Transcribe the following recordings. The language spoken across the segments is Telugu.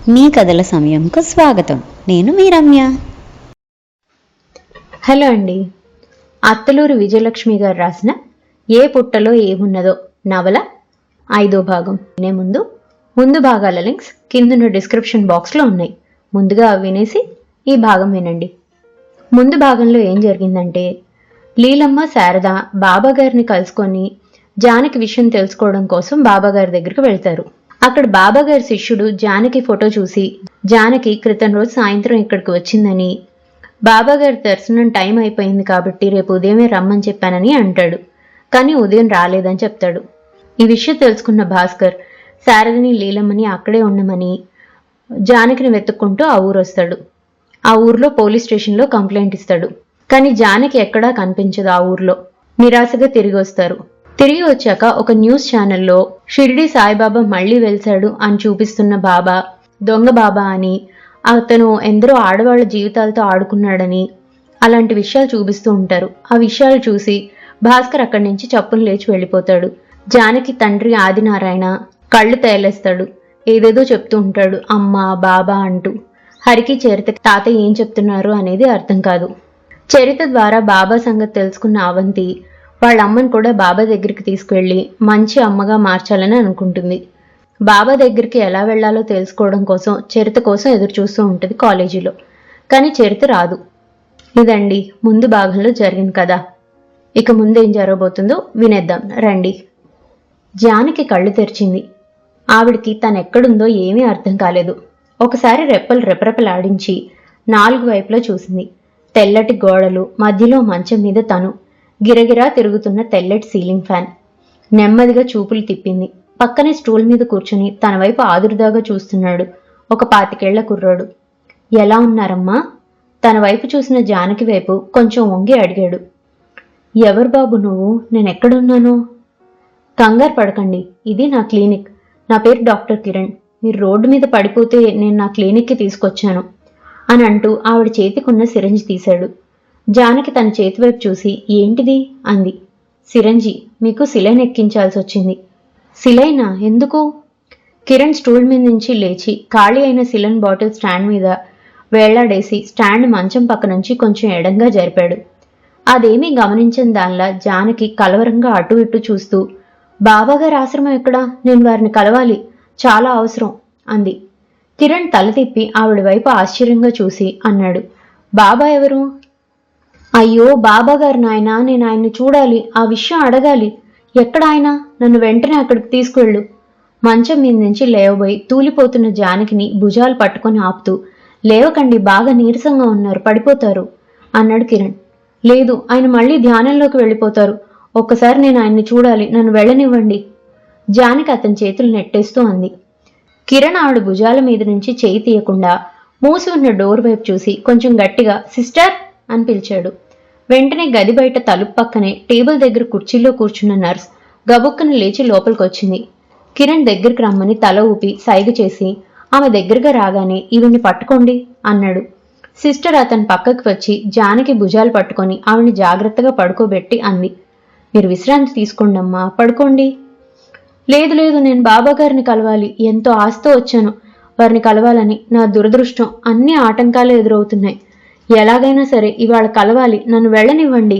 మీ కథల సమయంకు స్వాగతం. నేను మీ రమ్య. హలో అండి. అత్తలూరు విజయలక్ష్మి గారు రాసిన ఏ పుట్టలో ఏమున్నదో నవల 5వ భాగం వినే ముందు భాగాల లింక్స్ కిందున్న డిస్క్రిప్షన్ బాక్స్లో ఉన్నాయి. ముందుగా వినేసి ఈ భాగం వినండి. ముందు భాగంలో ఏం జరిగిందంటే, లీలమ్మ శారద బాబాగారిని కలుసుకొని జానకి విషయం తెలుసుకోవడం కోసం బాబాగారి దగ్గరికి వెళ్తారు. అక్కడ బాబాగారి శిష్యుడు జానకి ఫోటో చూసి, జానకి క్రితం రోజు సాయంత్రం ఇక్కడికి వచ్చిందని, బాబాగారి దర్శనం టైం అయిపోయింది కాబట్టి రేపు ఉదయమే రమ్మని చెప్పానని అంటాడు. కానీ ఉదయం రాలేదని చెప్తాడు. ఈ విషయం తెలుసుకున్న భాస్కర్ శారదని లీలమ్మని అక్కడే ఉండమని జానకిని వెతుక్కుంటూ ఆ ఊరు వస్తాడు. ఆ ఊర్లో పోలీస్ స్టేషన్లో కంప్లైంట్ ఇస్తాడు. కానీ జానకి ఎక్కడా కనిపించదు. ఆ ఊర్లో నిరాశగా తిరిగి వస్తారు. తిరిగి వచ్చాక ఒక న్యూస్ ఛానల్లో షిరిడి సాయిబాబా మళ్లీ వెలిశాడు అని చూపిస్తున్న బాబా దొంగ బాబా అని, అతను ఎందరో ఆడవాళ్ల జీవితాలతో ఆడుకున్నాడని, అలాంటి విషయాలు చూపిస్తూ ఉంటారు. ఆ విషయాలు చూసి భాస్కర్ అక్కడి నుంచి చప్పున లేచి వెళ్ళిపోతాడు. జానకి తండ్రి ఆదినారాయణ కళ్ళు తేలేస్తాడు. ఏదేదో చెప్తూ ఉంటాడు, అమ్మ బాబా అంటూ. హరికి చరిత తాతయ్య ఏం చెప్తున్నారు అనేది అర్థం కాదు. చరిత ద్వారా బాబా సంగతి తెలుసుకున్న అవంతి వాళ్ళ అమ్మని కూడా బాబా దగ్గరికి తీసుకువెళ్ళి మంచి అమ్మగా మార్చాలని అనుకుంటుంది. బాబా దగ్గరికి ఎలా వెళ్లాలో తెలుసుకోవడం కోసం చరిత కోసం ఎదురు చూస్తూ ఉంటుంది కాలేజీలో. కానీ చరిత రాదు. ఇదండి ముందు భాగంలో జరిగింది కదా. ఇక ముందేం జరగబోతుందో వినేద్దాం రండి. జానకి కళ్ళు తెరిచింది. ఆవిడికి తనెక్కడుందో ఏమీ అర్థం కాలేదు. ఒకసారి రెప్పలు రెపరెపలాడించి 4 వైపులా చూసింది. తెల్లటి గోడలు, మధ్యలో మంచం మీద తను, గిరగిరా తిరుగుతున్న తెల్లటి సీలింగ్ ఫ్యాన్. నెమ్మదిగా చూపులు తిప్పింది. పక్కనే స్టూల్ మీద కూర్చుని తన వైపు ఆదురుదాగా చూస్తున్నాడు ఒక 25 కుర్రాడు. ఎలా ఉన్నారమ్మా? తన వైపు చూసిన జానకి వైపు కొంచెం వంగి అడిగాడు. ఎవరు బాబు నువ్వు? నేనెక్కడున్నాను? కంగారు పడకండి, ఇది నా క్లినిక్. నా పేరు డాక్టర్ కిరణ్. మీరు రోడ్డు మీద పడిపోతే నేను నా క్లినిక్కి తీసుకొచ్చాను అని అంటూ ఆవిడ చేతికున్న సిరంజి తీశాడు. జానకి తన చేతివైపు చూసి ఏంటిది అంది. సిరంజి. మీకు సిలైన్ ఎక్కించాల్సి వచ్చింది. సిలైనా? ఎందుకు? కిరణ్ స్టూల్ మీద నుంచి లేచి ఖాళీ అయిన సిలైన్ బాటిల్ స్టాండ్ మీద వేళ్లాడేసి స్టాండ్ మంచం పక్క నుంచి కొంచెం ఎడంగా జరిపాడు. అదేమీ గమనించని దానిలా జానకి కలవరంగా అటు ఇటు చూస్తూ, బాబాగారి ఆశ్రమం ఎక్కడా? నేను వారిని కలవాలి, చాలా అవసరం అంది. కిరణ్ తల తిప్పి ఆవిడ వైపు ఆశ్చర్యంగా చూసి అన్నాడు, బాబా ఎవరు? అయ్యో బాబాగారు నాయనా, నేను ఆయన్ని చూడాలి, ఆ విషయం అడగాలి. ఎక్కడ ఆయన? నన్ను వెంటనే అక్కడికి తీసుకువెళ్ళు. మంచం మీద నుంచి లేవబోయి తూలిపోతున్న జానకిని భుజాలు పట్టుకొని ఆపుతూ, లేవకండి, బాగా నీరసంగా ఉన్నారు, పడిపోతారు అన్నాడు కిరణ్. లేదు, ఆయన మళ్ళీ ధ్యానంలోకి వెళ్ళిపోతారు. ఒక్కసారి నేను ఆయన్ని చూడాలి, నన్ను వెళ్ళనివ్వండి. జానకి అతని చేతులు నెట్టేస్తూ అంది. కిరణ్ ఆవిడ భుజాల మీద నుంచి చేయి తీయకుండా మూసి ఉన్న డోర్ వైపు చూసి కొంచెం గట్టిగా సిస్టర్ అని పిలిచాడు. వెంటనే గది బయట తలుపు పక్కనే టేబుల్ దగ్గర కుర్చీలో కూర్చున్న నర్స్ గబుక్కను లేచి లోపలికొచ్చింది. కిరణ్ దగ్గరికి రమ్మని తల ఊపి సైగ చేసి ఆమె దగ్గరగా రాగానే ఈవిడ్ని పట్టుకోండి అన్నాడు. సిస్టర్ అతని పక్కకి వచ్చి జానకి భుజాలు పట్టుకొని ఆవిడ్ని జాగ్రత్తగా పడుకోబెట్టి అంది, మీరు విశ్రాంతి తీసుకోండమ్మా, పడుకోండి. లేదు లేదు, నేను బాబాగారిని కలవాలి, ఎంతో ఆశతో వచ్చాను వారిని కలవాలని. నా దురదృష్టం, అన్ని ఆటంకాలు ఎదురవుతున్నాయి. ఎలాగైనా సరే ఇవాళ కలవాలి, నన్ను వెళ్ళనివ్వండి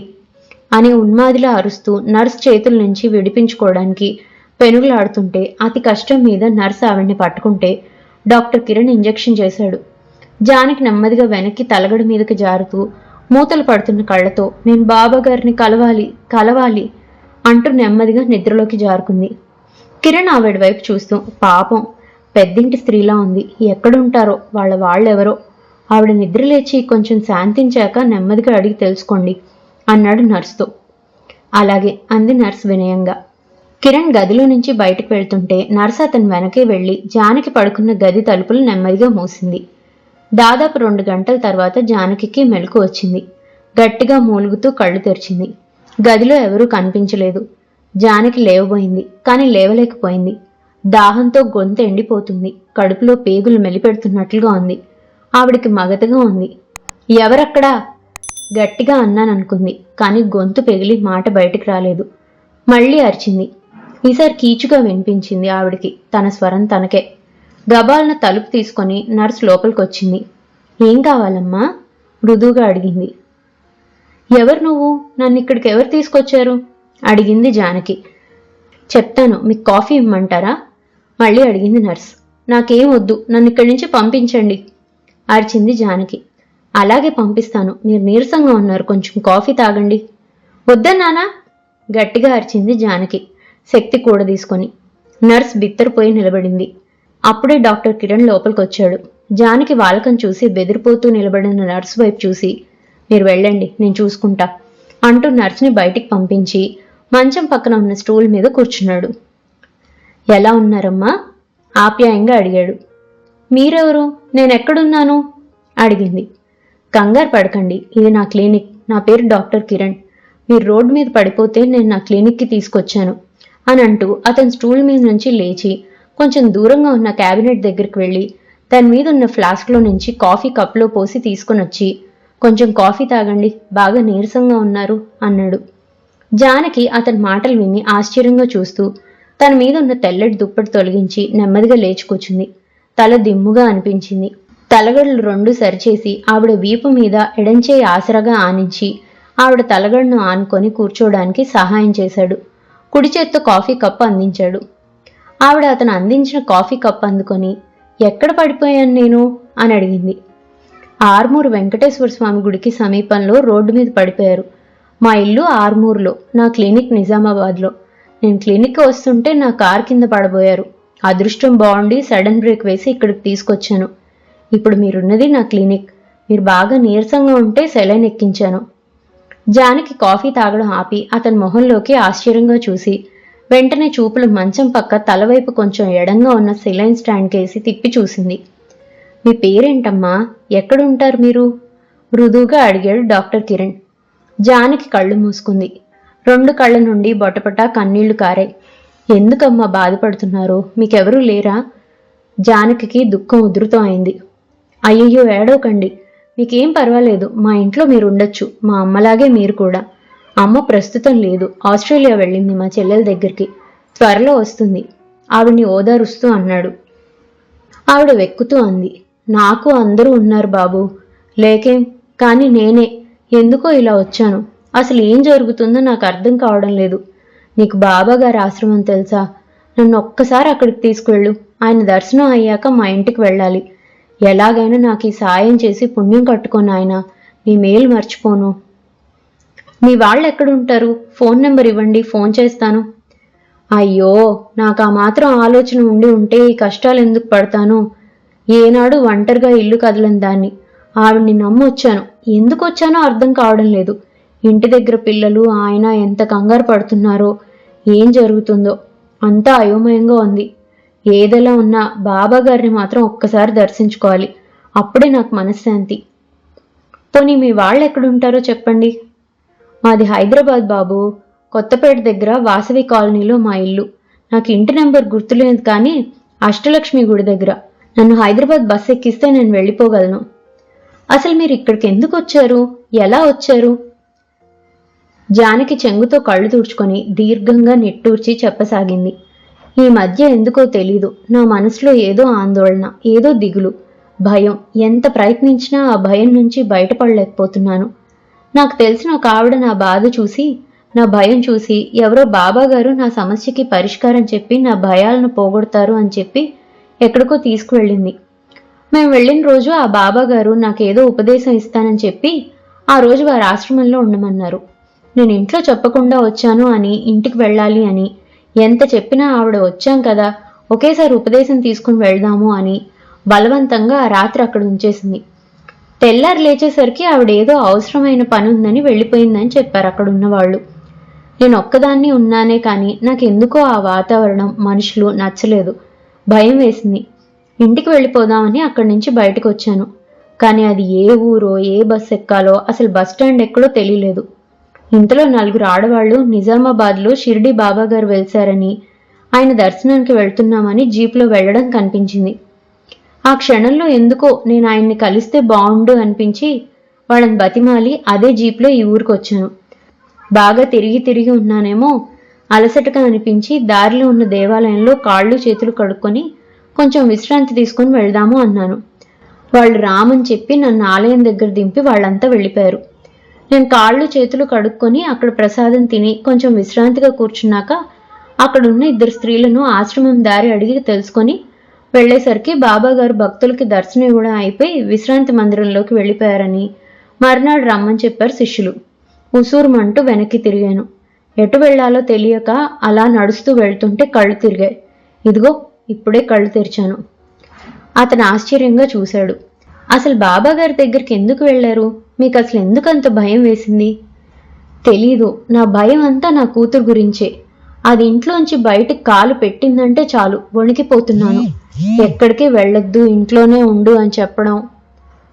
అని ఉన్మాదిలా అరుస్తూ నర్స్ చేతుల నుంచి విడిపించుకోవడానికి పెనుగులాడుతుంటే అతి కష్టం మీద నర్స్ ఆవిడ్ని పట్టుకుంటే డాక్టర్ కిరణ్ ఇంజెక్షన్ చేశాడు. జానకి నెమ్మదిగా వెనక్కి తలగడ మీదకి జారుతూ మూతలు పడుతున్న కళ్లతో నేను బాబాగారిని కలవాలి కలవాలి అంటూ నెమ్మదిగా నిద్రలోకి జారుకుంది. కిరణ్ ఆవిడ వైపు చూస్తూ, పాపం పెద్దింటి స్త్రీలా ఉంది, ఎక్కడుంటారో వాళ్ళెవరో. ఆవిడ నిద్రలేచి కొంచెం శాంతించాక నెమ్మదిగా అడిగి తెలుసుకోండి అన్నాడు నర్సుతో. అలాగే అంది నర్స్ వినయంగా. కిరణ్ గదిలో నుంచి బయటకు వెళ్తుంటే నర్స్ అతని వెనకే వెళ్లి జానకి పడుకున్న గది తలుపులు నెమ్మదిగా మూసింది. దాదాపు 2 గంటల తర్వాత జానకికి మెలకు వచ్చింది. గట్టిగా మూలుగుతూ కళ్ళు తెరిచింది. గదిలో ఎవరూ కనిపించలేదు. జానకి లేవబోయింది, కానీ లేవలేకపోయింది. దాహంతో గొంతు ఎండిపోతుంది. కడుపులో పేగులు మెలిపెడుతున్నట్లుగా ఉంది. ఆవిడికి మగతగా ఉంది. ఎవరక్కడా? గట్టిగా అన్నాననుకుంది, కానీ గొంతు పెగిలి మాట బయటికి రాలేదు. మళ్లీ అరిచింది. ఈసారి కీచుగా వినిపించింది ఆవిడికి, తన స్వరం తనకే. గబాలన తలుపు తీసుకొని నర్స్ లోపలికొచ్చింది. ఏం కావాలమ్మా? మృదువుగా అడిగింది. ఎవరు నువ్వు? నన్ను ఇక్కడికి ఎవరు తీసుకొచ్చారు? అడిగింది జానకి. చెప్తాను, మీకు కాఫీ ఇమ్మంటారా? మళ్ళీ అడిగింది నర్స్. నాకేం వద్దు, నన్ను ఇక్కడి నుంచి పంపించండి అరిచింది జానకి. అలాగే పంపిస్తాను, మీరు నీరసంగా ఉన్నారు, కొంచెం కాఫీ తాగండి. వద్దన్నానా? గట్టిగా అరిచింది జానకి శక్తి కూడా తీసుకొని. నర్స్ బిత్తరపోయి నిలబడింది. అప్పుడే డాక్టర్ కిరణ్ లోపలికొచ్చాడు. జానకి వాలకం చూసి బెదిరిపోతూ నిలబడిన నర్సు వైపు చూసి, మీరు వెళ్ళండి, నేను చూసుకుంటా అంటూ నర్సుని బయటికి పంపించి మంచం పక్కన ఉన్న స్టూల్ మీద కూర్చున్నాడు. ఎలా ఉన్నారమ్మా? ఆప్యాయంగా అడిగాడు. మీరెవరు? నేనెక్కడున్నాను? అడిగింది. కంగారు పడకండి, ఇది నా క్లినిక్. నా పేరు డాక్టర్ కిరణ్. మీరు రోడ్డు మీద పడిపోతే నేను నా క్లినిక్కి తీసుకొచ్చాను అని అంటూ అతని స్టూల్ మీద నుంచి లేచి కొంచెం దూరంగా ఉన్న క్యాబినెట్ దగ్గరికి వెళ్ళి దాని మీద ఉన్న ఫ్లాస్క్లో నుంచి కాఫీ కప్లో పోసి తీసుకుని వచ్చి, కొంచెం కాఫీ తాగండి, బాగా నీరసంగా ఉన్నారు అన్నాడు. జానకి అతని మాటలు విని ఆశ్చర్యంగా చూస్తూ తన మీద ఉన్న తెల్లటి దుప్పటి తొలగించి నెమ్మదిగా లేచి కూర్చుంది. తల దిమ్ముగా అనిపించింది. తలగడలు రెండు సరిచేసి ఆవిడ వీపు మీద ఎడంచేయి ఆసరగా ఆనించి ఆవిడ తలగడను ఆనుకొని కూర్చోడానికి సహాయం చేశాడు. కుడి చేత్తో కాఫీ కప్పు అందించాడు. ఆవిడ అతను అందించిన కాఫీ కప్పు అందుకొని, ఎక్కడ పడిపోయాను నేను అని అడిగింది. ఆర్మూరు వెంకటేశ్వర స్వామి గుడికి సమీపంలో రోడ్డు మీద పడిపోయారు. మా ఇల్లు ఆర్మూరులో, నా క్లినిక్ నిజామాబాద్లో. నేను క్లినిక్కి వస్తుంటే నా కార్ కింద పడబోయారు. అదృష్టం బాగుండి సడన్ బ్రేక్ వేసి ఇక్కడికి తీసుకొచ్చాను. ఇప్పుడు మీరున్నది నా క్లినిక్. మీరు బాగా నీరసంగా ఉంటే సెలైన్ ఎక్కించాను. జానకి కాఫీ తాగడం ఆపి అతని మొహంలోకి ఆశ్చర్యంగా చూసి వెంటనే చూపులు మంచం పక్క తలవైపు కొంచెం ఎడంగా ఉన్న సెలైన్ స్టాండ్ కేసి తిప్పి చూసింది. మీ పేరేంటమ్మా? ఎక్కడుంటారు మీరు? మృదువుగా అడిగాడు డాక్టర్ కిరణ్. జానకి కళ్ళు మూసుకుంది. రెండు కళ్ళ నుండి బొటపటా కన్నీళ్లు కారాయి. ఎందుకమ్మా బాధపడుతున్నారు? మీకెవరూ లేరా? జానకి దుఃఖం ఉధృతం అయింది. అయ్యయ్యో, ఏడవకండి, మీకేం పర్వాలేదు. మా ఇంట్లో మీరు ఉండొచ్చు. మా అమ్మలాగే మీరు కూడా. అమ్మ ప్రస్తుతం లేదు, ఆస్ట్రేలియా వెళ్ళింది మా చెల్లెల దగ్గరికి. త్వరలో వస్తుంది ఆవిడ్ని ఓదారుస్తూ అన్నాడు. ఆవిడ వెక్కుతూ అంది. నాకు అందరూ ఉన్నారు బాబు, లేకేం, కానీ నేనే ఎందుకో ఇలా వచ్చాను. అసలు ఏం జరుగుతుందో నాకు అర్థం కావడం లేదు. నీకు బాబాగారి ఆశ్రమం తెలుసా? నన్ను ఒక్కసారి అక్కడికి తీసుకువెళ్ళు. ఆయన దర్శనం అయ్యాక మా ఇంటికి వెళ్ళాలి. ఎలాగైనా నాకు ఈ సాయం చేసి పుణ్యం కట్టుకోను ఆయన. నీ మేలు మర్చిపోను. మీ వాళ్ళు ఎక్కడుంటారు? ఫోన్ నెంబర్ ఇవ్వండి, ఫోన్ చేస్తాను. అయ్యో, నాకు ఆ మాత్రం ఆలోచన ఉండి ఉంటే ఈ కష్టాలు ఎందుకు పడతాను? ఏనాడు ఒంటరిగా ఇల్లు కదలని దాన్ని. ఆవిడ్ని నమ్మొచ్చాను. ఎందుకు వచ్చానో అర్థం కావడం లేదు. ఇంటి దగ్గర పిల్లలు ఆయన ఎంత కంగారు పడుతున్నారో, ఏం జరుగుతుందో అంతా అయోమయంగా ఉంది. ఏదైనా ఉన్నా బాబాగారిని మాత్రం ఒక్కసారి దర్శించుకోవాలి. అప్పుడే నాకు మనశ్శాంతి. పోనీ మీ వాళ్ళు ఎక్కడుంటారో చెప్పండి. మాది హైదరాబాద్ బాబు, కొత్తపేట దగ్గర వాసవి కాలనీలో మా ఇల్లు. నాకు ఇంటి నెంబర్ గుర్తులేదు, కానీ అష్టలక్ష్మి గుడి దగ్గర. నన్ను హైదరాబాద్ బస్ ఎక్కిస్తే నేను వెళ్ళిపోగలను. అసలు మీరు ఇక్కడికి ఎందుకు వచ్చారు? ఎలా వచ్చారు? జానకి చెంగుతో కళ్ళు తుడుచుకొని దీర్ఘంగా నిట్టూర్చి చెప్పసాగింది. ఈ మధ్య ఎందుకో తెలీదు, నా మనసులో ఏదో ఆందోళన, ఏదో దిగులు, భయం. ఎంత ప్రయత్నించినా ఆ భయం నుంచి బయటపడలేకపోతున్నాను. నాకు తెలిసిన ఒక ఆవిడ నా బాధ చూసి, నా భయం చూసి, ఎవరో బాబాగారు నా సమస్యకి పరిష్కారం చెప్పి నా భయాలను పోగొడతారు అని చెప్పి ఎక్కడికో తీసుకువెళ్ళింది. మేము వెళ్ళిన రోజు ఆ బాబాగారు నాకేదో ఉపదేశం ఇస్తానని చెప్పి ఆ రోజు వారి ఆశ్రమంలో ఉండమన్నారు. నేను ఇంట్లో చెప్పకుండా వచ్చాను అని, ఇంటికి వెళ్ళాలి అని ఎంత చెప్పినా ఆవిడ వచ్చాం కదా, ఒకేసారి ఉపదేశం తీసుకుని వెళ్దాము అని బలవంతంగా ఆ రాత్రి అక్కడ ఉంచేసింది. తెల్లారి లేచేసరికి ఆవిడ ఏదో అవసరమైన పని ఉందని వెళ్ళిపోయిందని చెప్పారు అక్కడ ఉన్నవాళ్ళు. నేను ఒక్కదాన్ని ఉన్నానే కానీ నాకెందుకో ఆ వాతావరణం, మనుషులు నచ్చలేదు. భయం వేసింది. ఇంటికి వెళ్ళిపోదామని అక్కడి నుంచి బయటకు వచ్చాను. కానీ అది ఏ ఊరో, ఏ బస్ ఎక్కాలో, అసలు బస్ స్టాండ్ ఎక్కడో తెలియలేదు. ఇంతలో 4 ఆడవాళ్లు నిజామాబాద్లో షిర్డీ బాబాగారు వెలిశారని, ఆయన దర్శనానికి వెళ్తున్నామని జీప్లో వెళ్లడం కనిపించింది. ఆ క్షణంలో ఎందుకో నేను ఆయన్ని కలిస్తే బాగుండు అనిపించి వాళ్ళని బతిమాలి అదే జీప్లో ఈ ఊరికి వచ్చాను. బాగా తిరిగి ఉన్నానేమో, అలసటగా అనిపించి దారిలో ఉన్న దేవాలయంలో కాళ్ళు చేతులు కడుక్కొని కొంచెం విశ్రాంతి తీసుకుని వెళ్దాము అన్నాను. వాళ్ళు రామని చెప్పి నన్ను ఆలయం దగ్గర దింపి వాళ్ళంతా వెళ్ళిపోయారు. నేను కాళ్ళు చేతులు కడుక్కొని అక్కడ ప్రసాదం తిని కొంచెం విశ్రాంతిగా కూర్చున్నాక అక్కడున్న 2 స్త్రీలను ఆశ్రమం దారి అడిగి తెలుసుకొని వెళ్లేసరికి బాబాగారు భక్తులకి దర్శనం ఇవ్వడం అయిపోయి విశ్రాంతి మందిరంలోకి వెళ్ళిపోయారని మర్నాడు రమ్మని చెప్పారు శిష్యులు. ఉసూరుమంటూ వెనక్కి తిరిగాను. ఎటు వెళ్లాలో తెలియక అలా నడుస్తూ వెళ్తుంటే కళ్ళు తిరిగాయి. ఇదిగో ఇప్పుడే కళ్ళు తెరిచాను. అతను ఆశ్చర్యంగా చూశాడు. అసలు బాబాగారి దగ్గరికి ఎందుకు వెళ్లారు? మీకు అసలు ఎందుకంత భయం వేసింది? తెలీదు. నా భయం అంతా నా కూతురు గురించే. అది ఇంట్లోంచి బయటికి కాలు పెట్టిందంటే చాలు వణికిపోతున్నాను. ఎక్కడికి వెళ్ళొద్దు, ఇంట్లోనే ఉండు అని చెప్పడం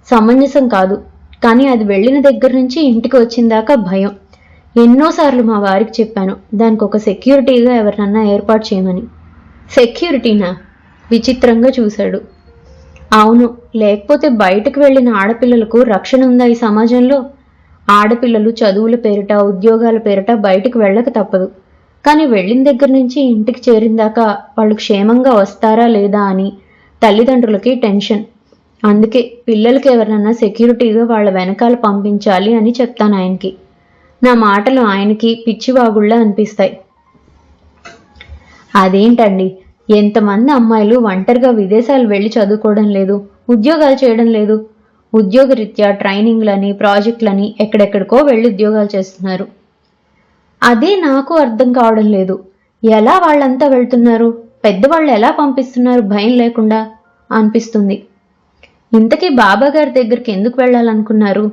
సమంజసం కాదు. కానీ అది వెళ్ళిన దగ్గర నుంచి ఇంటికి వచ్చిందాకా భయం. ఎన్నోసార్లు మా వారికి చెప్పాను దానికి ఒక సెక్యూరిటీగా ఎవరినన్నా ఏర్పాటు చేయమని. సెక్యూరిటీనా? విచిత్రంగా చూశాడు. అవును, లేకపోతే బయటకు వెళ్ళిన ఆడపిల్లలకు రక్షణ ఉందా ఈ సమాజంలో? ఆడపిల్లలు చదువుల పేరిట ఉద్యోగాల పేరిట బయటకు వెళ్ళక తప్పదు. కానీ వెళ్ళిన దగ్గర నుంచి ఇంటికి చేరిందాకా వాళ్ళు క్షేమంగా వస్తారా లేదా అని తల్లిదండ్రులకి టెన్షన్. అందుకే పిల్లలకి ఎవరినన్నా సెక్యూరిటీగా వాళ్ళ వెనకాల పంపించాలి అని చెప్తాను ఆయనకి. నా మాటలు ఆయనకి పిచ్చివాగుళ్ళ అనిపిస్తాయి. అదేంటండి, ఎంతమంది అమ్మాయిలు ఒంటరిగా విదేశాలు వెళ్ళి చదువుకోవడం లేదు, ఉద్యోగాలు చేయడం లేదు. ఉద్యోగరీత్యా ట్రైనింగ్లని ప్రాజెక్టులని ఎక్కడెక్కడికో వెళ్ళి ఉద్యోగాలు చేస్తున్నారు. అదే నాకు అర్థం కావడం లేదు. ఎలా వాళ్ళంతా వెళ్తున్నారు? పెద్దవాళ్ళు ఎలా పంపిస్తున్నారు భయం లేకుండా అనిపిస్తుంది. ఇంతకీ బాబాగారి దగ్గరికి ఎందుకు వెళ్ళాలనుకున్నారు?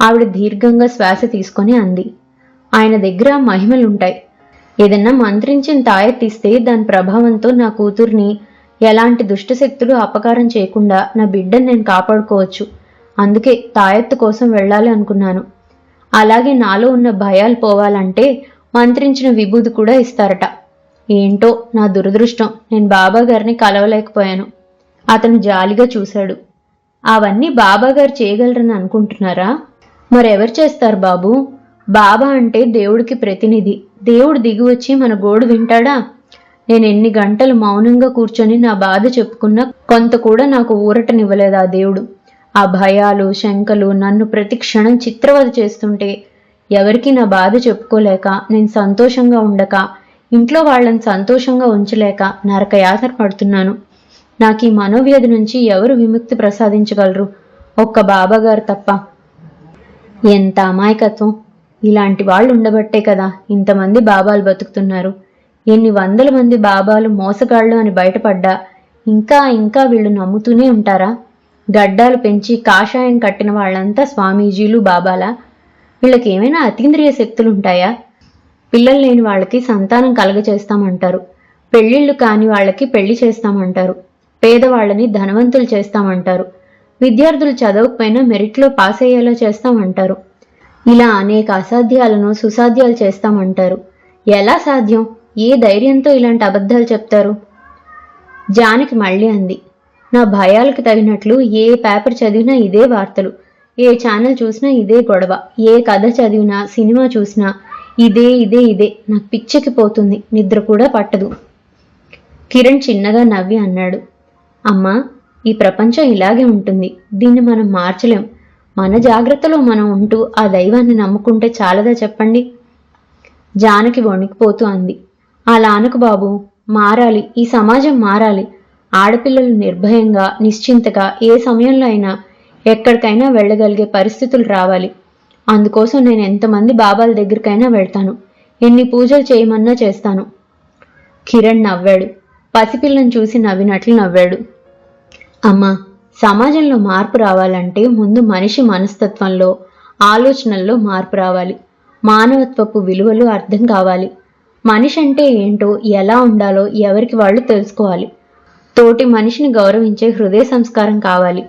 ఆవిడ దీర్ఘంగా శ్వాస తీసుకొని అంది. ఆయన దగ్గర మహిమలుంటాయి. ఏదన్నా మంత్రించిన తాయెత్తిస్తే దాని ప్రభావంతో నా కూతుర్ని ఎలాంటి దుష్టశక్తులు అపకారం చేయకుండా నా బిడ్డను నేను కాపాడుకోవచ్చు. అందుకే తాయెత్తు కోసం వెళ్ళాలి అనుకున్నాను. అలాగే నాలో ఉన్న భయాలు పోవాలంటే మంత్రించిన విభూది కూడా ఇస్తారట. ఏంటో నా దురదృష్టం, నేను బాబాగారిని కలవలేకపోయాను. అతను జాలిగా చూశాడు. అవన్నీ బాబాగారు చేయగలరని అనుకుంటున్నారా? మరెవరు చేస్తారు బాబు? బాబా అంటే దేవుడికి ప్రతినిధి. దేవుడు దిగివచ్చి మన గోడు వింటాడా? నేను ఎన్ని గంటలు మౌనంగా కూర్చొని నా బాధ చెప్పుకున్నా కొంత కూడా నాకు ఊరటనివ్వలేదు ఆ దేవుడు. ఆ భయాలు శంకలు నన్ను ప్రతి క్షణం చిత్రవద చేస్తుంటే ఎవరికి నా బాధ చెప్పుకోలేక, నేను సంతోషంగా ఉండక, ఇంట్లో వాళ్ళని సంతోషంగా ఉంచలేక నరకయాతన పడుతున్నాను. నాకు ఈ మనోవ్యాధి నుంచి ఎవరు విముక్తి ప్రసాదించగలరు? ఒక్క బాబాగారు తప్ప. ఎంత అమాయకత్వం! ఇలాంటి వాళ్ళు ఉండబట్టే కదా ఇంతమంది బాబాలు బతుకుతున్నారు. ఎన్ని వందల మంది బాబాలు మోసగాళ్ళు అని బయటపడ్డా ఇంకా ఇంకా వీళ్ళు నమ్ముతూనే ఉంటారా? గడ్డాలు పెంచి కాషాయం కట్టిన వాళ్ళంతా స్వామీజీలు బాబాలా? వీళ్ళకి ఏమైనా అతీంద్రియ శక్తులుంటాయా? పిల్లలు లేని వాళ్ళకి సంతానం కలగచేస్తామంటారు. పెళ్లిళ్ళు కాని వాళ్ళకి పెళ్లి చేస్తామంటారు. పేదవాళ్ళని ధనవంతులు చేస్తామంటారు. విద్యార్థులు చదవకపోయినా మెరిట్లో పాస్ అయ్యేలా చేస్తామంటారు. ఇలా అనేక అసాధ్యాలను సుసాధ్యాలు చేస్తామంటారు. ఎలా సాధ్యం? ఏ ధైర్యంతో ఇలాంటి అబద్ధాలు చెప్తారు? జానకి మళ్ళీ అంది. నా భయాలకు తగినట్లు ఏ పేపర్ చదివినా ఇదే వార్తలు, ఏ ఛానల్ చూసినా ఇదే గొడవ, ఏ కథ చదివినా సినిమా చూసినా ఇదే ఇదే ఇదే. నాకు పిచ్చెక్కిపోతుంది, నిద్ర కూడా పట్టదు. కిరణ్ చిన్నగా నవ్వి అన్నాడు. అమ్మా, ఈ ప్రపంచం ఇలాగే ఉంటుంది. దీన్ని మనం మార్చలేం. మన జాగ్రత్తలో మనం ఉంటూ ఆ దైవాన్ని నమ్ముకుంటే చాలదా చెప్పండి? జానకి వణికిపోతూ అంది. అలా అనకు బాబు, మారాలి. ఈ సమాజం మారాలి. ఆడపిల్లలు నిర్భయంగా నిశ్చింతగా ఏ సమయంలో అయినా ఎక్కడికైనా వెళ్ళగలిగే పరిస్థితులు రావాలి. అందుకోసం నేను ఎంతమంది బాబాల దగ్గరికైనా వెళ్తాను. ఎన్ని పూజలు చేయమన్నా చేస్తాను. కిరణ్ నవ్వాడు. పసిపిల్లను చూసి నవ్వినట్లు నవ్వాడు. అమ్మా, సమాజంలో మార్పు రావాలంటే ముందు మనిషి మనస్తత్వంలో ఆలోచనల్లో మార్పు రావాలి. మానవత్వపు విలువలు అర్థం కావాలి. మనిషి అంటే ఏంటో ఎలా ఉండాలో ఎవరికి వాళ్ళు తెలుసుకోవాలి. తోటి మనిషిని గౌరవించే హృదయ సంస్కారం కావాలి.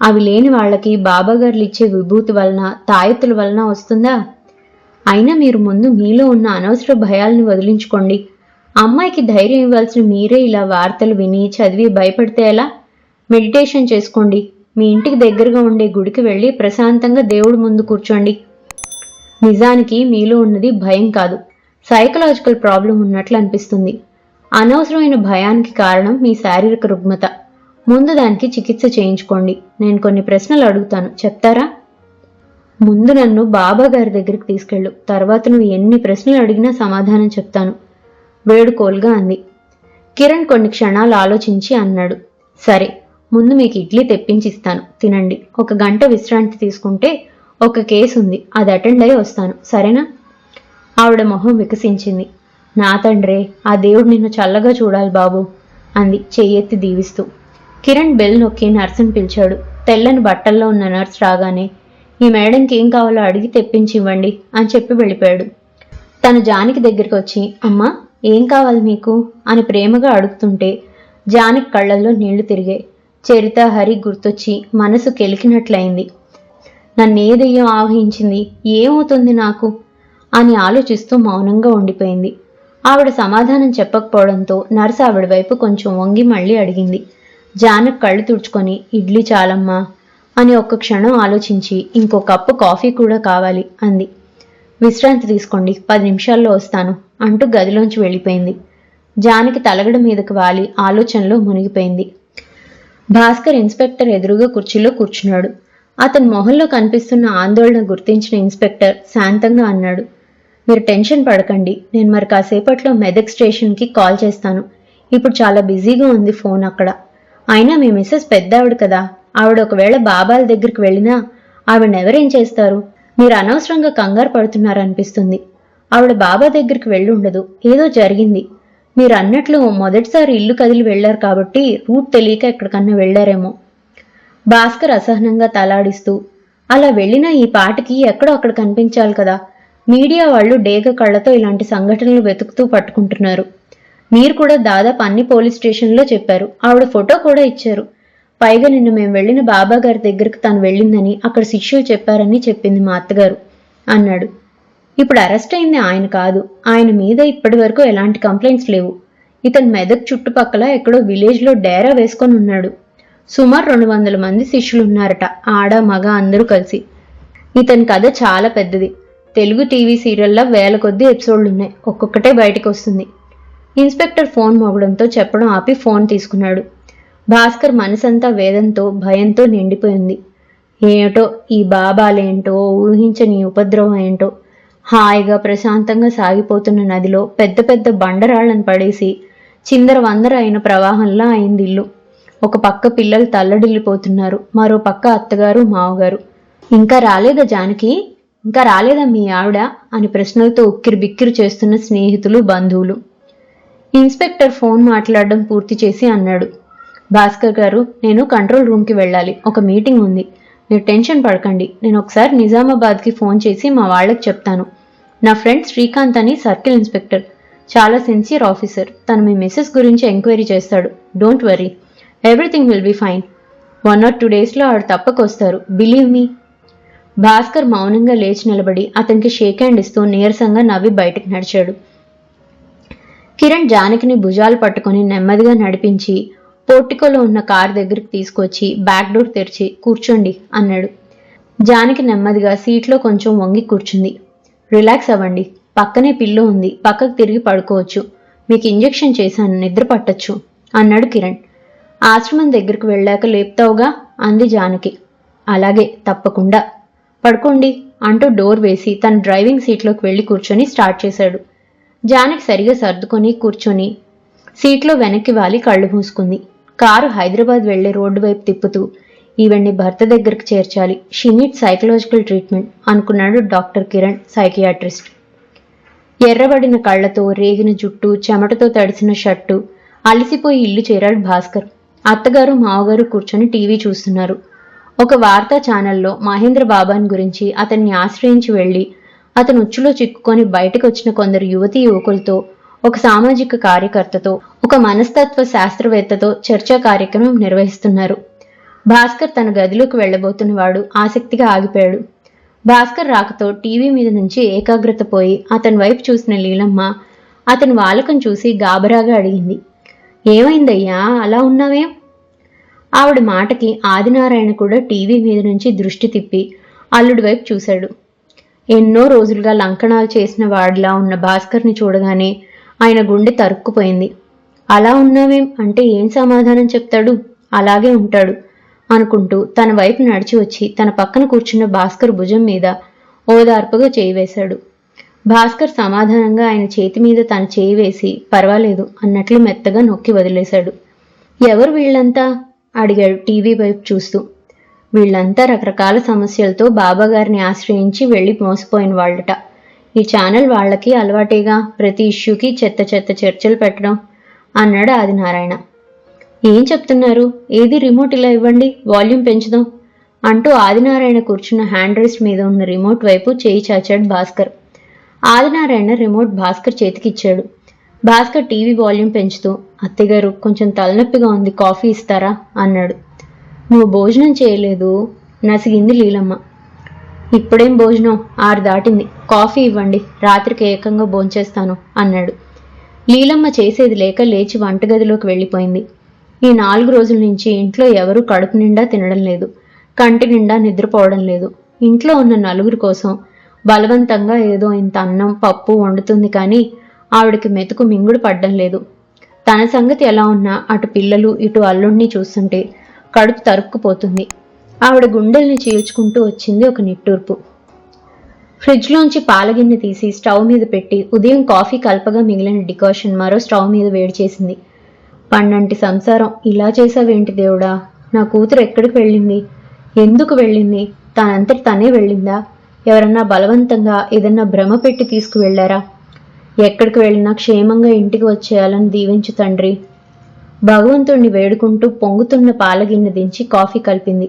అవి లేని వాళ్ళకి బాబాగారులు ఇచ్చే విభూతి వలన తాయెత్తుల వలన వస్తుందా? అయినా మీరు ముందు మీలో ఉన్న అనవసర భయాల్ని వదిలించుకోండి. అమ్మాయికి ధైర్యం ఇవ్వాల్సిన మీరే ఇలా వార్తలు విని చదివి భయపడితే ఎలా? మెడిటేషన్ చేసుకోండి. మీ ఇంటికి దగ్గరగా ఉండే గుడికి వెళ్ళి ప్రశాంతంగా దేవుడి ముందు కూర్చోండి. నిజానికి మీలో ఉన్నది భయం కాదు, సైకలాజికల్ ప్రాబ్లం ఉన్నట్లు అనిపిస్తుంది. అనవసరమైన భయానికి కారణం మీ శారీరక రుగ్మత. ముందు దానికి చికిత్స చేయించుకోండి. నేను కొన్ని ప్రశ్నలు అడుగుతాను, చెప్తారా? ముందు నన్ను బాబా గారి దగ్గరికి తీసుకెళ్ళు. తర్వాత నువ్వు ఎన్ని ప్రశ్నలు అడిగినా సమాధానం చెప్తాను, వేడుకోలుగా అంది. కిరణ్ కొన్ని క్షణాలు ఆలోచించి అన్నాడు, సరే, ముందు మీకు ఇడ్లీ తెప్పించిస్తాను, తినండి. 1 గంట విశ్రాంతి తీసుకుంటే ఒక కేసు ఉంది, అది అటెండ్ అయి వస్తాను, సరేనా? ఆవిడ మొహం వికసించింది. నా తండ్రే, ఆ దేవుడు నిన్ను చల్లగా చూడాలి బాబు అంది చెయ్యెత్తి దీవిస్తూ. కిరణ్ బెల్ నొక్కి నర్సును పిలిచాడు. తెల్లని బట్టల్లో ఉన్న నర్స్ రాగానే ఈ మేడంకి ఏం కావాలో అడిగి తెప్పించి ఇవ్వండి అని చెప్పి వెళ్ళిపోయాడు. తను జానకి దగ్గరికి వచ్చి, అమ్మా ఏం కావాలి మీకు అని ప్రేమగా అడుగుతుంటే జానకి కళ్ళల్లో నీళ్లు తిరిగాయి. చరిత, హరి గుర్తొచ్చి మనసు కెలికినట్లయింది. నన్నేదయ్యం ఆవహించింది, ఏమవుతుంది నాకు అని ఆలోచిస్తూ మౌనంగా ఉండిపోయింది. ఆవిడ సమాధానం చెప్పకపోవడంతో నర్సు ఆవిడ వైపు కొంచెం వంగి మళ్ళీ అడిగింది. జానక్ కళ్ళు తుడుచుకొని, ఇడ్లీ చాలమ్మా అని 1 క్షణం ఆలోచించి, ఇంకో కప్పు కాఫీ కూడా కావాలి అంది. విశ్రాంతి తీసుకోండి, 10 నిమిషాల్లో వస్తాను అంటూ గదిలోంచి వెళ్ళిపోయింది. జానకి తలగడ మీదకు వాలి ఆలోచనలో మునిగిపోయింది. భాస్కర్ ఇన్స్పెక్టర్ ఎదురుగా కుర్చీలో కూర్చున్నాడు. అతని మొహంలో కనిపిస్తున్న ఆందోళన గుర్తించిన ఇన్స్పెక్టర్ శాంతంగా అన్నాడు, మీరు టెన్షన్ పడకండి, నేను మరి కాసేపట్లో మెదక్ స్టేషన్కి కాల్ చేస్తాను. ఇప్పుడు చాలా బిజీగా ఉంది ఫోన్ అక్కడ. అయినా మీ మిస్సెస్ పెద్దావిడ కదా, ఆవిడ ఒకవేళ బాబాల దగ్గరికి వెళ్ళినా ఆవిడెవరేం చేస్తారు? మీరు అనవసరంగా కంగారు పడుతున్నారనిపిస్తుంది. ఆవిడ బాబా దగ్గరికి వెళ్ళుండదు, ఏదో జరిగింది. మీరు అన్నట్లు మొదటిసారి ఇల్లు కదిలి వెళ్లారు కాబట్టి రూట్ తెలియక ఎక్కడికన్నా వెళ్లారేమో. భాస్కర్ అసహనంగా తలాడిస్తూ, అలా వెళ్ళినా ఈ పాటికి ఎక్కడో అక్కడ కనిపించాలి కదా. మీడియా వాళ్ళు డేగ కళ్లతో ఇలాంటి సంఘటనలు వెతుకుతూ పట్టుకుంటున్నారు. మీరు కూడా దాదాపు అన్ని పోలీస్ స్టేషన్లో చెప్పారు, ఆవిడ ఫోటో కూడా ఇచ్చారు. పైగా నిన్న మేము వెళ్ళిన బాబా గారి దగ్గరికి తను వెళ్ళిందని అక్కడ శిష్యులు చెప్పారని చెప్పింది మా అత్తగారు అన్నాడు. ఇప్పుడు అరెస్ట్ అయింది ఆయన కాదు, ఆయన మీద ఇప్పటి వరకు ఎలాంటి కంప్లైంట్స్ లేవు. ఇతను మెదక్ చుట్టుపక్కల ఎక్కడో విలేజ్లో డేరా వేసుకొని ఉన్నాడు. సుమారు 200 మంది శిష్యులున్నారట, ఆడ మగ అందరూ కలిసి. ఇతని కథ చాలా పెద్దది. తెలుగు టీవీ సీరియల్లా 1000 కొద్దీ ఎపిసోడ్లున్నాయి, ఒక్కొక్కటే బయటకు వస్తుంది. ఇన్స్పెక్టర్ ఫోన్ మోగడంతో చెప్పడం ఆపి ఫోన్ తీసుకున్నాడు. భాస్కర్ మనసంతా వేదంతో భయంతో నిండిపోయింది. ఏమిటో ఈ బాబాలేంటో, ఊహించని ఉపద్రవం ఏంటో. హాయిగా ప్రశాంతంగా సాగిపోతున్న నదిలో పెద్ద పెద్ద బండరాళ్లను పడేసి చిందర వందర అయిన ప్రవాహంలా అయింది ఇల్లు. ఒక పక్క పిల్లలు తల్లడిల్లిపోతున్నారు, మరో పక్క అత్తగారు మావగారు. ఇంకా రాలేదా జానకి, ఇంకా రాలేదా మీ ఆవిడ అని ప్రశ్నలతో ఉక్కిరి బిక్కిరి చేస్తున్న స్నేహితులు, బంధువులు. ఇన్స్పెక్టర్ ఫోన్ మాట్లాడడం పూర్తి చేసి అన్నాడు, భాస్కర్ గారు, నేను కంట్రోల్ రూమ్కి వెళ్ళాలి, ఒక మీటింగ్ ఉంది. మీరు టెన్షన్ పడకండి, నేను ఒకసారి నిజామాబాద్కి ఫోన్ చేసి మా వాళ్ళకి చెప్తాను. నా ఫ్రెండ్ శ్రీకాంత్ అని సర్కిల్ ఇన్స్పెక్టర్, చాలా సిన్సియర్ ఆఫీసర్. తను మీ మిస్సెస్ గురించి ఎంక్వైరీ చేస్తాడు. Don't worry, everything will be fine. 1 or 2 daysలో ఆవిడ తప్పకొస్తారు, బిలీవ్ మీ. భాస్కర్ మౌనంగా లేచి నిలబడి అతనికి షేక్ హ్యాండ్ ఇస్తూ నీరసంగా నవ్వి బయటకు నడిచాడు. కిరణ్ జానకిని భుజాలు పట్టుకుని నెమ్మదిగా నడిపించి పోర్టికోలో ఉన్న కారు దగ్గరికి తీసుకొచ్చి బ్యాక్ డోర్ తెరిచి కూర్చోండి అన్నాడు. జానకి నెమ్మదిగా సీట్లో కొంచెం వంగి కూర్చుంది. రిలాక్స్ అవ్వండి, పక్కనే పిల్లో ఉంది, పక్కకు తిరిగి పడుకోవచ్చు. మీకు ఇంజెక్షన్ చేశాను, నిద్ర పట్టచ్చు అన్నాడు కిరణ్. ఆశ్రమం దగ్గరికి వెళ్ళాక లేపుతావుగా అంది జానకి. అలాగే, తప్పకుండా, పడుకోండి అంటూ డోర్ వేసి తన డ్రైవింగ్ సీట్లోకి వెళ్లి కూర్చొని స్టార్ట్ చేశాడు. జానకి సరిగా సర్దుకొని కూర్చొని సీట్లో వెనక్కి వాలి కళ్ళు మూసుకుంది. కారు హైదరాబాద్ వెళ్లే రోడ్డు వైపు తిప్పుతూ, ఈవెన్ని భర్త దగ్గరికి చేర్చాలి, షీ నీడ్ సైకలాజికల్ ట్రీట్మెంట్ అనుకున్నాడు డాక్టర్ కిరణ్, సైకియాట్రిస్ట్. ఎర్రబడిన కళ్లతో, రేగిన జుట్టు, చెమటతో తడిసిన షర్టు, అలసిపోయి ఇల్లు చేరాడు భాస్కర్. అత్తగారు మావగారు కూర్చొని టీవీ చూస్తున్నారు. ఒక వార్తా ఛానల్లో మహేంద్ర బాబాన్ గురించి అతన్ని ఆశ్రయించి వెళ్లి అతను ఉచ్చులో చిక్కుకొని బయటకు వచ్చిన కొందరు యువతీ యువకులతో, ఒక సామాజిక కార్యకర్తతో, ఒక మనస్తత్వ శాస్త్రవేత్తతో చర్చా కార్యక్రమం నిర్వహిస్తున్నారు. భాస్కర్ తన గదిలోకి వెళ్లబోతున్నవాడు ఆసక్తిగా ఆగిపోయాడు. భాస్కర్ రాకతో టీవీ మీద నుంచి ఏకాగ్రత పోయి అతని వైపు చూసిన లీలమ్మ అతని వాలకం చూసి గాబరాగా అడిగింది, ఏమైందయ్యా, అలా ఉన్నావేం? ఆవిడ మాటకి ఆదినారాయణ కూడా టీవీ మీద నుంచి దృష్టి తిప్పి అల్లుడి వైపు చూశాడు. ఎన్నో రోజులుగా లంకణాలు చేసిన వాడిలా ఉన్న భాస్కర్ని చూడగానే ఆయన గుండె తరుక్కుపోయింది. అలా ఉన్నావేం అంటే ఏం సమాధానం చెప్తాడు, అలాగే ఉంటాడు అనుకుంటూ తన వైపు నడిచి వచ్చి తన పక్కన కూర్చున్న భాస్కర్ భుజం మీద ఓదార్పుగా చేయి వేశాడు. భాస్కర్ సమాధానంగా ఆయన చేతి మీద తన చేయి వేసి పర్వాలేదు అన్నట్లు మెత్తగా నొక్కి వదిలేశాడు. ఎవరు వీళ్ళంతా అడిగాడు టీవీ వైపు చూస్తూ. వీళ్ళంతా రకరకాల సమస్యలతో బాబాగారిని ఆశ్రయించి వెళ్లి మోసపోయిన వాళ్ళట. ఈ ఛానల్ వాళ్ళకి అలవాటేగా ప్రతి ఇష్యూకి చెత్త చెత్త చర్చలు పెట్టడం అన్నాడు ఆదినారాయణ. ఏం చెప్తున్నారు, ఏది రిమోట్ ఇలా ఇవ్వండి, వాల్యూమ్ పెంచుదాం అంటూ ఆదినారాయణ కూర్చున్న హ్యాండ్ రెస్ట్ మీద ఉన్న రిమోట్ వైపు చేయి చాచాడు భాస్కర్. ఆదినారాయణ రిమోట్ భాస్కర్ చేతికిచ్చాడు. భాస్కర్ టీవీ వాల్యూమ్ పెంచుతూ, అత్తగారు కొంచెం తలనొప్పిగా ఉంది, కాఫీ ఇస్తారా అన్నాడు. నువ్వు భోజనం చేయలేదు నసిగింది లీలమ్మ. ఇప్పుడేం భోజనం, 6 దాటింది, కాఫీ ఇవ్వండి, రాత్రికి ఏకంగా భోంచేస్తాను అన్నాడు. లీలమ్మ చేసేది లేక లేచి వంటగదిలోకి వెళ్ళిపోయింది. ఈ 4 రోజుల నుంచి ఇంట్లో ఎవరూ కడుపు నిండా తినడం లేదు, కంటి నిండా నిద్రపోవడం లేదు. ఇంట్లో ఉన్న 4 కోసం బలవంతంగా ఏదో ఇంత అన్నం పప్పు వండుతుంది కానీ ఆవిడకి మెతుకు మింగుడు పడ్డం లేదు. తన సంగతి ఎలా ఉన్నా అటు పిల్లలు ఇటు అల్లుణ్ణి చూస్తుంటే కడుపు తరుక్కుపోతుంది. ఆవిడ గుండెల్ని చీల్చుకుంటూ వచ్చింది ఒక నిట్టూర్పు. ఫ్రిడ్జ్లోంచి పాలగిన్నె తీసి స్టవ్ మీద పెట్టి ఉదయం కాఫీ కలపగా మిగిలిన డికాషన్ మరో స్టవ్ మీద వేడి చేసింది. పన్నంటి సంసారం ఇలా చేసావేంటి దేవుడా, నా కూతురు ఎక్కడికి వెళ్ళింది, ఎందుకు వెళ్ళింది, తనంతటి తనే వెళ్ళిందా, ఎవరన్నా బలవంతంగా ఏదన్నా భ్రమ పెట్టి తీసుకువెళ్లారా, ఎక్కడికి వెళ్ళినా క్షేమంగా ఇంటికి వచ్చేయాలని దీవించు తండ్రి. భగవంతుణ్ణి వేడుకుంటూ పొంగుతున్న పాలగిన్నె దించి కాఫీ కలిపింది.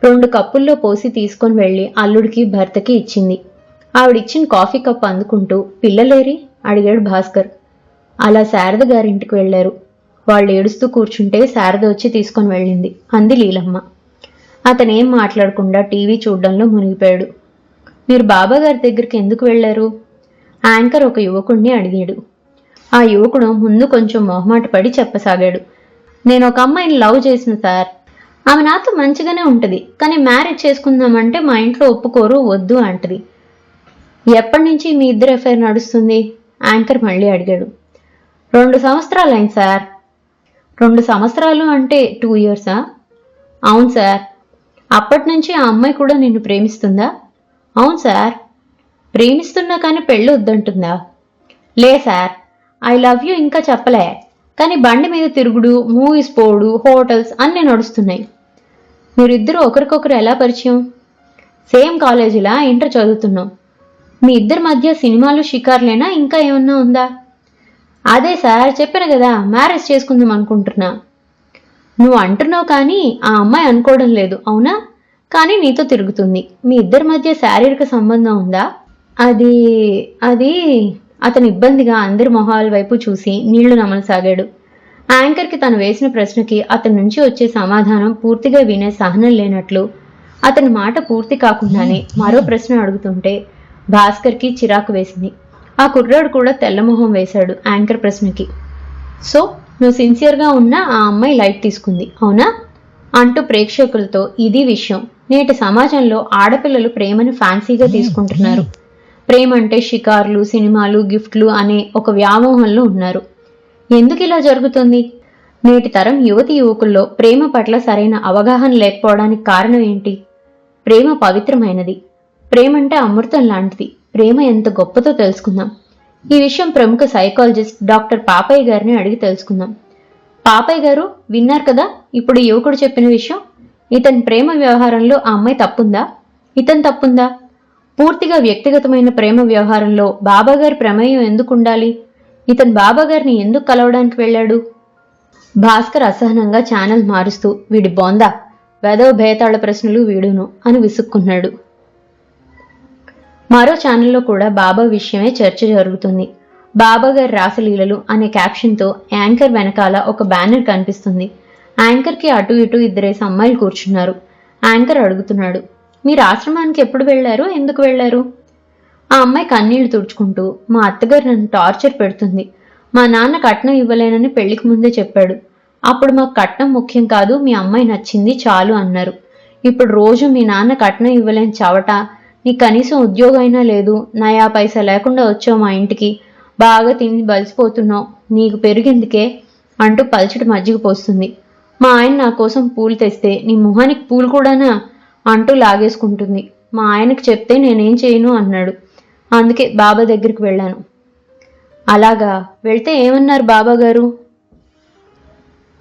2 కప్పుల్లో పోసి తీసుకొని వెళ్లి అల్లుడికి భర్తకి ఇచ్చింది. ఆవిడిచ్చిన కాఫీ కప్పు అందుకుంటూ పిల్లలేరి అడిగాడు భాస్కర్. అలా శారద గారింటికి వెళ్లారు, వాళ్ళు ఏడుస్తూ కూర్చుంటే శారద వచ్చి తీసుకొని వెళ్ళింది అంది లీలమ్మ. అతనేం మాట్లాడకుండా టీవీ చూడ్డంలో మునిగిపోయాడు. మీరు బాబాగారి దగ్గరికి ఎందుకు వెళ్లారు, యాంకర్ ఒక యువకుణ్ణి అడిగాడు. ఆ యువకుడు ముందు కొంచెం మొహమాట పడి చెప్పసాగాడు. నేను ఒక అమ్మాయిని లవ్ చేసిన సార్, ఆమె నాతో మంచిగానే ఉంటుంది, కానీ మ్యారేజ్ చేసుకుందామంటే మా ఇంట్లో ఒప్పుకోరు, వద్దు అంటది. ఎప్పటి నుంచి మీ ఇద్దరు ఎఫ్ఐఆర్ నడుస్తుంది, యాంకర్ మళ్ళీ అడిగాడు. 2 సంవత్సరాలు అయింది సార్. 2 సంవత్సరాలు అంటే 2 ఇయర్సా? అవును సార్. అప్పటి నుంచి ఆ అమ్మాయి కూడా నిన్ను ప్రేమిస్తుందా? అవును సార్. ప్రేమిస్తున్నా కానీ పెళ్ళి వద్దంటుందా? లే సార్, ఐ లవ్ యూ ఇంకా చెప్పలే, కానీ బండి మీద తిరుగుడు, మూవీస్ పోడు, హోటల్స్ అన్నీ నడుస్తున్నాయి. మీరిద్దరూ ఒకరికొకరు ఎలా పరిచయం? సేమ్ కాలేజీలా ఇంటర్ చదువుతున్నాం. మీ ఇద్దరి మధ్య సినిమాలు షికార్లేనా ఇంకా ఏమన్నా ఉందా? అదే సార్ చెప్పాను కదా, మ్యారేజ్ చేసుకుందాం అనుకుంటున్నా. నువ్వు అంటున్నావు కానీ ఆ అమ్మాయి అనుకోవడం లేదు అవునా? కానీ నీతో తిరుగుతుంది. మీ ఇద్దరి మధ్య శారీరక సంబంధం ఉందా? అది అది అతను ఇబ్బందిగా అందరి మొహాల వైపు చూసి నీళ్లు నమలసాగాడు. యాంకర్కి తను వేసిన ప్రశ్నకి అతని నుంచి వచ్చే సమాధానం పూర్తిగా వినే సహనం లేనట్లు అతని మాట పూర్తి కాకుండానే మరో ప్రశ్న అడుగుతుంటే భాస్కర్కి చిరాకు వేసింది. ఆ కుర్రాడు కూడా తెల్లమొహం వేశాడు యాంకర్ ప్రశ్నకి. సో నువ్వు సిన్సియర్గా ఉన్నా ఆ అమ్మాయి లైట్ తీసుకుంది అవునా అంటూ ప్రేక్షకులతో ఇది విషయం. నేటి సమాజంలో ఆడపిల్లలు ప్రేమను ఫ్యాన్సీగా తీసుకుంటున్నారు. ప్రేమ అంటే షికార్లు, సినిమాలు, గిఫ్ట్లు అనే ఒక వ్యామోహంలో ఉన్నారు. ఎందుకు ఇలా జరుగుతుంది? నేటి తరం యువతి యువకుల్లో ప్రేమ పట్ల సరైన అవగాహన లేకపోవడానికి కారణం ఏంటి? ప్రేమ పవిత్రమైనది. ప్రేమ అంటే అమృతం లాంటిది. ప్రేమ ఎంత గొప్పతో తెలుసుకుందాం. ఈ విషయం ప్రముఖ సైకాలజిస్ట్ డాక్టర్ పాపయ్య గారిని అడిగి తెలుసుకుందాం. పాపయ్య గారు విన్నారు కదా ఇప్పుడు యువకుడు చెప్పిన విషయం. ఇతని ప్రేమ వ్యవహారంలో ఆ అమ్మాయి తప్పుందా, ఇతను తప్పుందా? పూర్తిగా వ్యక్తిగతమైన ప్రేమ వ్యవహారంలో బాబాగారి ప్రమేయం ఎందుకు ఉండాలి? ఇతను బాబాగారిని ఎందుకు కలవడానికి వెళ్ళాడు? భాస్కర్ అసహనంగా ఛానల్ మారుస్తూ వీడి బోందా, వెదవ భేతాళ ప్రశ్నలు వీడును అని విసుక్కున్నాడు. మరో ఛానల్లో కూడా బాబా విషయమే చర్చ జరుగుతుంది. బాబాగారి రాసలీలలు అనే క్యాప్షన్తో యాంకర్ వెనకాల ఒక బ్యానర్ కనిపిస్తుంది. యాంకర్కి అటు ఇటు 2 అమ్మాయిలు కూర్చున్నారు. యాంకర్ అడుగుతున్నాడు, మీరు ఆశ్రమానికి ఎప్పుడు వెళ్లారు, ఎందుకు వెళ్లారు? ఆ అమ్మాయి కన్నీళ్లు తుడుచుకుంటూ, మా అత్తగారు నన్ను టార్చర్ పెడుతుంది. మా నాన్న కట్నం ఇవ్వలేనని పెళ్లికి ముందే చెప్పాడు. అప్పుడు మాకు కట్నం ముఖ్యం కాదు, మీ అమ్మాయి నచ్చింది చాలు అన్నారు. ఇప్పుడు రోజు మీ నాన్న కట్నం ఇవ్వలేని చవట, నీకు కనీసం ఉద్యోగం అయినా లేదు, నయా పైసా లేకుండా వచ్చావు మా ఇంటికి, బాగా తిని బలిసిపోతున్నావు, నీకు పెరిగిందికే అంటూ పల్చటి మజ్జిగ పోస్తుంది. మా ఆయన నా కోసం పూలు తెస్తే నీ మొహానికి పూలు కూడానా అంటూ లాగేసుకుంటుంది. మా ఆయనకు చెప్తే నేనేం చేయను అన్నాడు. అందుకే బాబా దగ్గరికి వెళ్ళాను. అలాగా, వెళ్తే ఏమన్నారు బాబాగారు?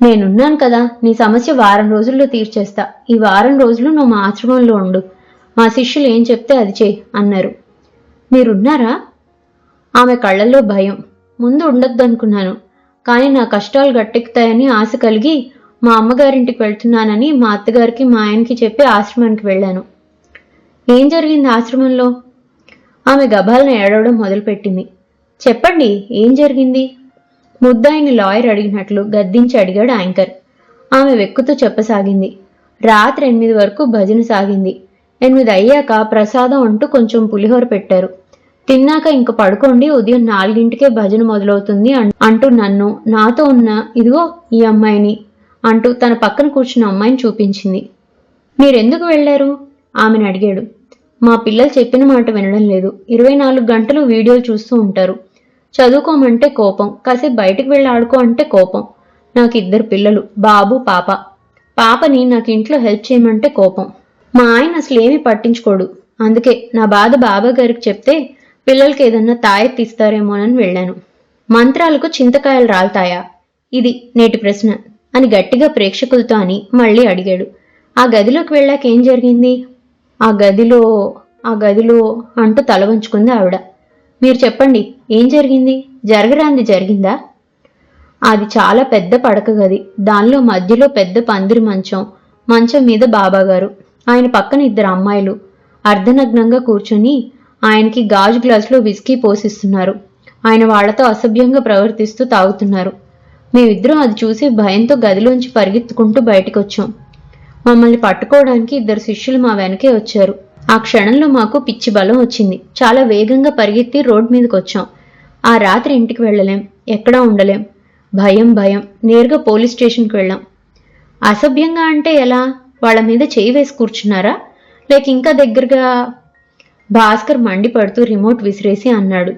నేనున్నాను కదా, నీ సమస్య వారం రోజుల్లో తీర్చేస్తా. ఈ వారం రోజులు నువ్వు మా ఆశ్రమంలో ఉండు. మా శిష్యులు ఏం చెప్తే అది చేయి అన్నారు. మీరున్నారా? ఆమె కళ్ళల్లో భయం. ముందు ఉండొద్దనుకున్నాను, కానీ నా కష్టాలు గట్టెక్కుతాయని ఆశ కలిగి మా అమ్మగారింటికి వెళ్తున్నానని మా అత్తగారికి మా ఆయనకి చెప్పి ఆశ్రమానికి వెళ్ళాను. ఏం జరిగింది ఆశ్రమంలో? ఆమె గభాలను ఏడవడం మొదలుపెట్టింది. చెప్పండి, ఏం జరిగింది? ముద్దాయిని లాయర్ అడిగినట్లు గద్దించి అడిగాడు యాంకర్. ఆమె వెక్కుతూ చెప్పసాగింది. రాత్రి 8 వరకు భజన సాగింది. 8 అయ్యాక ప్రసాదం అంటూ కొంచెం పులిహోర పెట్టారు. తిన్నాక ఇంక పడుకోండి, ఉదయం 4ంటికే భజన మొదలవుతుంది అంటూ నన్ను, నాతో ఉన్న ఇదిగో ఈ అమ్మాయిని అంటూ తన పక్కన కూర్చున్న అమ్మాయిని చూపించింది. మీరెందుకు వెళ్లారు? ఆమెను అడిగాడు. మా పిల్లలు చెప్పిన మాట వినడం లేదు. 24 గంటలు వీడియోలు చూస్తూ ఉంటారు. చదువుకోమంటే కోపం, కాసేపు బయటికి వెళ్ళి ఆడుకో అంటే కోపం. నాకు 2 పిల్లలు, బాబు పాప. పాపని నాకు ఇంట్లో హెల్ప్ చేయమంటే కోపం. మా ఆయన అసలు ఏమీ పట్టించుకోడు. అందుకే నా బాధ బాబా గారికి చెప్తే పిల్లలకి ఏదన్నా తాయెత్తిస్తారేమోనని వెళ్ళాను. మంత్రాలకు చింతకాయలు రాలుతాయా? ఇది నేటి ప్రశ్న అని గట్టిగా ప్రేక్షకులతో అని మళ్ళీ అడిగాడు. ఆ గదిలోకి వెళ్ళాక ఏం జరిగింది? ఆ గదిలో అంటూ తల వంచుకుంది ఆవిడ. మీరు చెప్పండి, ఏం జరిగింది? జరగరాంది జరిగిందా? అది చాలా పెద్ద పడక గది. దానిలో మధ్యలో పెద్ద పందిరి మంచం. మంచం మీద బాబాగారు, ఆయన పక్కన 2 అమ్మాయిలు అర్ధనగ్నంగా కూర్చొని ఆయనకి గాజు గ్లాసులో విస్కీ పోసిస్తున్నారు. ఆయన వాళ్లతో అసభ్యంగా ప్రవర్తిస్తూ తాగుతున్నారు. మేమిద్దరం అది చూసి భయంతో గదిలోంచి పరిగెత్తుకుంటూ బయటకొచ్చాం. మమ్మల్ని పట్టుకోవడానికి 2 శిష్యులు మా వెనకే వచ్చారు. ఆ క్షణంలో మాకు పిచ్చి బలం వచ్చింది. చాలా వేగంగా పరిగెత్తి రోడ్ మీదకి వచ్చాం. ఆ రాత్రి ఇంటికి వెళ్ళలేం, ఎక్కడా ఉండలేం. భయం భయం. నేరుగా పోలీస్ స్టేషన్కి వెళ్ళాం. అసభ్యంగా అంటే ఎలా? వాళ్ళ మీద చేయి వేసి కూర్చున్నారా, లేక ఇంకా దగ్గరగా? భాస్కర్ మండిపడుతూ రిమోట్ విసిరేసి అన్నాడు.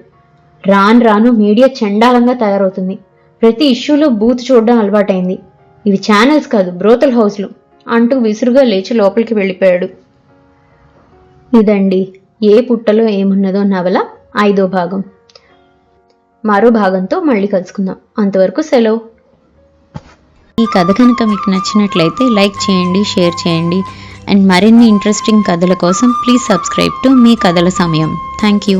రాను రాను మీడియా చండాలంగా తయారవుతుంది. ప్రతి ఇష్యూలో బూత్ చూడడం అలవాటైంది. ఇవి ఛానల్స్ కాదు, బ్రోతల్ హౌస్లు అంటూ విసురుగా లేచి లోపలికి వెళ్ళిపోయాడు. ఇదండి ఏ పుట్టలో ఏమున్నదో నవల 5వ భాగం. మరో భాగంతో మళ్ళీ కలుసుకుందాం. అంతవరకు సెలవు. ఈ కథ కనుక మీకు నచ్చినట్లయితే లైక్ చేయండి, షేర్ చేయండి. అండ్ మరిన్ని ఇంట్రెస్టింగ్ కథల కోసం ప్లీజ్ సబ్స్క్రైబ్ టు మీ కథల సమయం. Thank you.